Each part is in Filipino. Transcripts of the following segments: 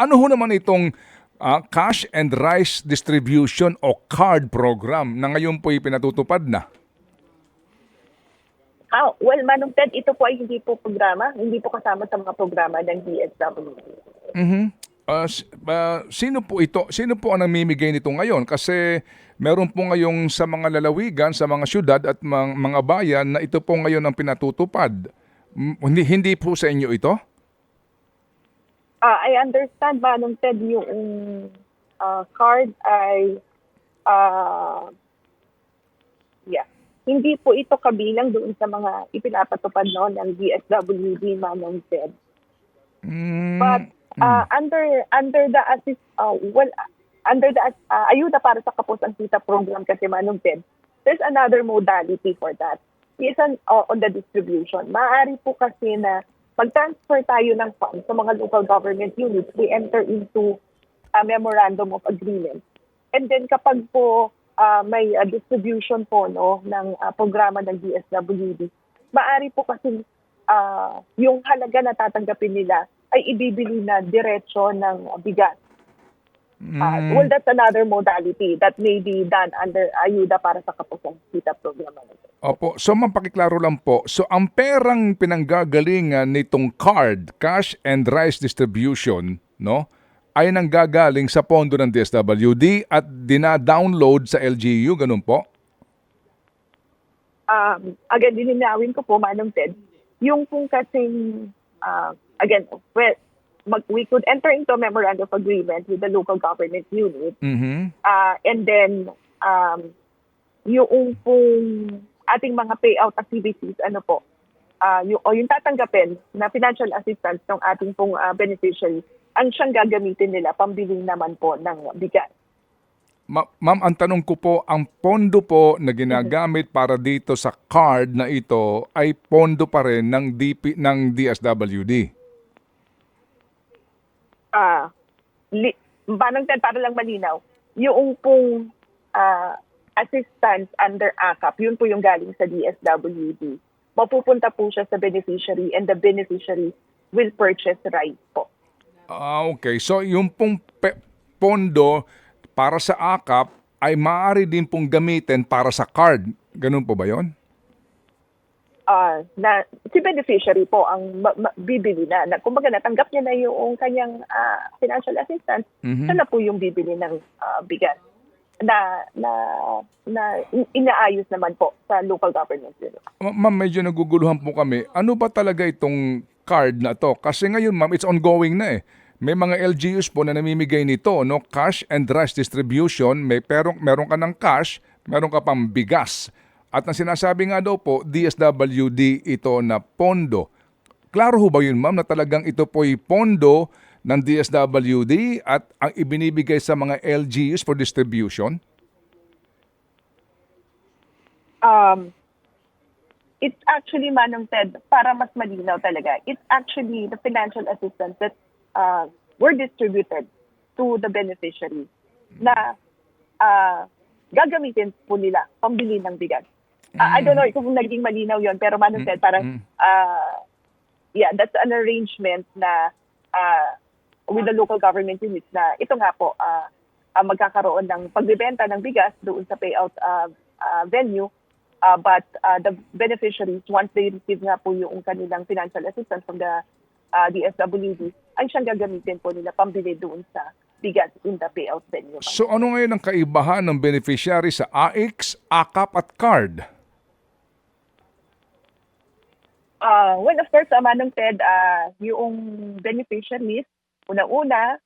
Ano ho naman itong cash and rice distribution o card program na ngayon po pinatutupad na? Well, Manong Ted, ito po ay hindi po programa, hindi po kasama sa mga programa ng DSWD. Sino po ito? Sino po ang namimigay nito ngayon? Kasi meron po ngayong sa mga lalawigan, sa mga syudad at mga bayan na ito po ngayon ang pinatutupad. Hindi po sa inyo ito? I understand, Manong Ted, yung card ay, hindi po ito kabilang doon sa mga ipinapatupad ng DSWD, Manong Ted. But under the ayuda para sa Kapusan Kita program kasi, Manong Ted, there's another modality for that. Isang on the distribution. Maaari po kasi na mag-transfer tayo ng funds sa mga local government units. We enter into a memorandum of agreement. And then kapag po may distribution po ng programa ng DSWD, maaari po kasi yung halaga na tatanggapin nila ay ibibili na diretso ng bigas. Well, that's another modality that may be done under ayuda para sa Kapusan Kita program. Opo. So, mapakiklaro lang po. So, ang perang pinanggagalingan nitong card, cash and rice distribution, no, ay nanggagaling sa pondo ng DSWD at dina-download sa LGU, ganun po? Again, dininawin ko po, Manong Ted, yung kung kasing, again, well, we could enter into a memorandum of agreement with the local government unit, and then yung pong ating mga payout activities, yung tatanggapin na financial assistance ng ating pong beneficiary, ang siyang gagamitin nila pambili naman po ng bigas. Ma'am, ang tanong ko po, ang pondo po na ginagamit para dito sa card na ito ay pondo pa rin ng DSWD? Manong Ted, para lang malinaw, yung pong assistance under AKAP, yun po yung galing sa DSWD. Mapupunta po siya sa beneficiary and the beneficiary will purchase rice po. Okay. So, yung pong pondo para sa AKAP ay maaari din pong gamitin para sa card. Ganun po ba yun? Si beneficiary po ang bibili na. Kumbaga, natanggap niya na yung kanyang financial assistance, siya na po yung bibili ng bigas na inaayos naman po sa local government. Ma'am, medyo naguguluhan po kami. Ano ba talaga itong card na to? Kasi ngayon, ma'am, it's ongoing na eh. May mga LGUs po na namimigay nito, no? Cash and rice distribution. Meron ka ng cash, meron ka pang bigas. At ang sinasabi nga daw po, DSWD ito na pondo. Klaro ho ba yun, ma'am, na talagang ito po'y pondo ng DSWD at ang ibinibigay sa mga LGUs for distribution? It's actually, Manong Ted, para mas malinaw talaga, it's actually the financial assistance that were distributed to the beneficiary na gagamitin po nila pambili ng bigas. I don't know kung naging malinaw yon, pero Manong Ted, parang, that's an arrangement na with the local government units na ito nga po, magkakaroon ng pagbibenta ng bigas doon sa payout venue, but the beneficiaries, once they receive nga po yung kanilang financial assistance from the DSWD, ay siyang gagamitin po nila pambili doon sa bigas in the payout venue. So ano ngayon ang kaibahan ng beneficiary sa AIX, AKAP at card? Well, of course, Manong Ted, yung beneficiaries, una-una,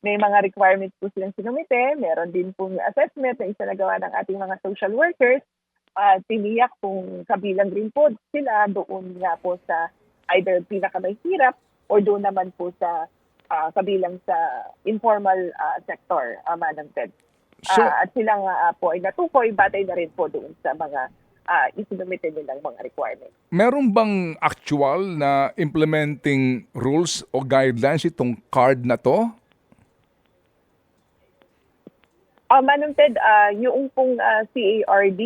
may mga requirements po silang sinumite. Meron din pong assessment na isinagawa ng ating mga social workers. Tiniyak kung kabilang rin po sila doon nga po sa either pinakamahirap or doon naman po sa kabilang sa informal sector, Manong Ted. At sila nga po ay natukoy, batay na rin po doon sa mga isinumite nilang mga requirements. Meron bang actual na implementing rules o guidelines itong card na to? Manong Ted, yung pong CARD,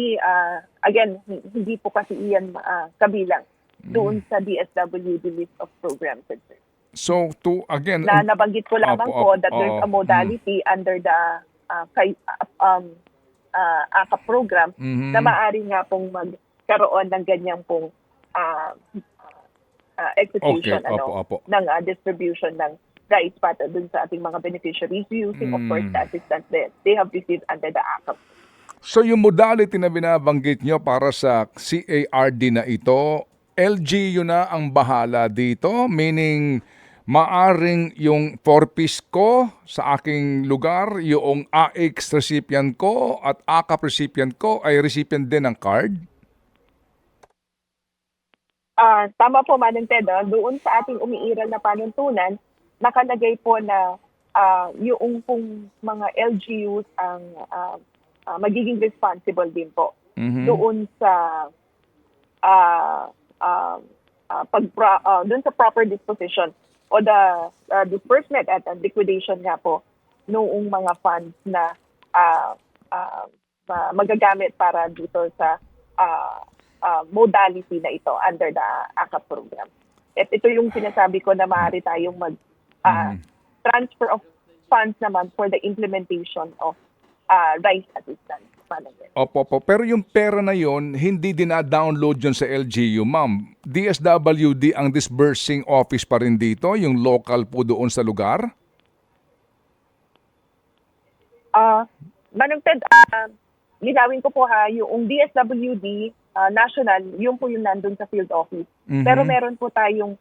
again, hindi po kasi iyan kabilang doon sa DSWD list of programs. So, again, na nabanggit ko lamang Opo, po that there's oo. a modality under the AKAP program Mhm. na maaari nga pong magkaroon ng ganyang pong execution Okay, opo. ng distribution ng rice para dun sa ating mga beneficiaries using of course the assistance that they have received under the AKAP. So yung modality na binabanggit nyo para sa CARD na ito, LGU na ang bahala dito? Meaning, maaring yung 4-piece ko sa aking lugar, yung AX recipient ko at AKAP recipient ko ay recipient din ng card? Tama po, Manong Ted. Doon sa ating umiiral na panuntunan, nakalagay po na yung pong mga LGUs ang magiging responsible din po doon sa doon sa proper disposition o the disbursement at liquidation nga po noong mga funds na magagamit para dito sa modality na ito under the AKAP program. At ito yung sinasabi ko na maaari tayong transfer of funds naman for the implementation of rice assistance. Opo. Pero yung pera na yon hindi dina-download yun sa LGU, ma'am. DSWD ang disbursing office pa rin dito, yung local po doon sa lugar? Manong Ted, linawin ko po yung DSWD national, yung po yung nandun sa field office. Pero meron po tayong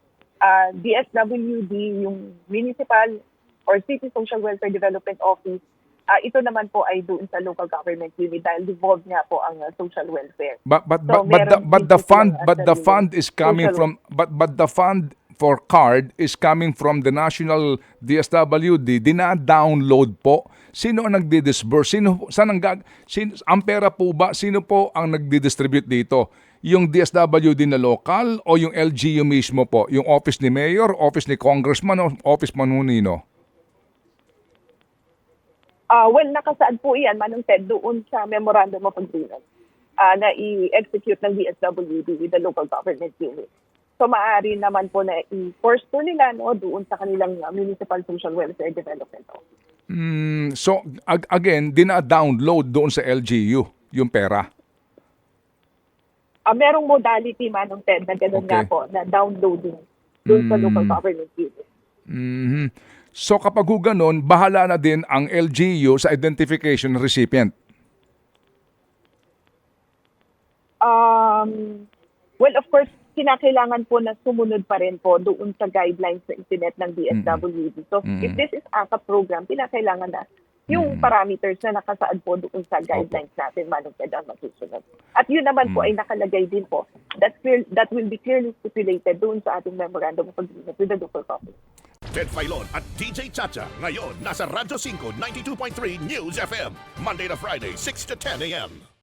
DSWD, yung municipal or city social welfare development office. Ito naman po ay doon sa local government unit dahil devolved nga po ang social welfare. But meron the fund dito silang fund is coming social- from but the fund for card is coming from the national DSWD. Dina-download po. Sino ang nagdi-disburse? Ang pera po ba? Sino po ang nagdi-distribute dito? Yung DSWD na local o yung LGU mismo po? Yung office ni mayor, office ni congressman o office manunino? Well, nakasaad po iyan, Manong Ted, doon sa Memorandum of Agreement na i-execute ng DSWD with the local government unit. So, maaari naman po na i-force po nila doon sa kanilang municipal social welfare development office. So, again, dina-download doon sa LGU yung pera. Merong modality, Manong Ted, na gano'n nga Okay. po, na downloading doon sa local government unit. So kapag ganun, bahala na din ang LGU sa identification ng recipient. Well, of course, kinakailangan po na sumunod pa rin po doon sa guidelines na isinet ng DSWD. So, if this is AKAP program, kinakailangan na yung parameters na nakasaad po doon sa guidelines natin, Manong Ted, ang masusunod. At yun naman po ay nakalagay din po that will be clearly stipulated doon sa ating memorandum of agreement with the local government. Ted Filon at DJ Chacha. Ngayon, nasa Radyo 5, 92.3 News FM. Monday to Friday, 6 to 10 a.m.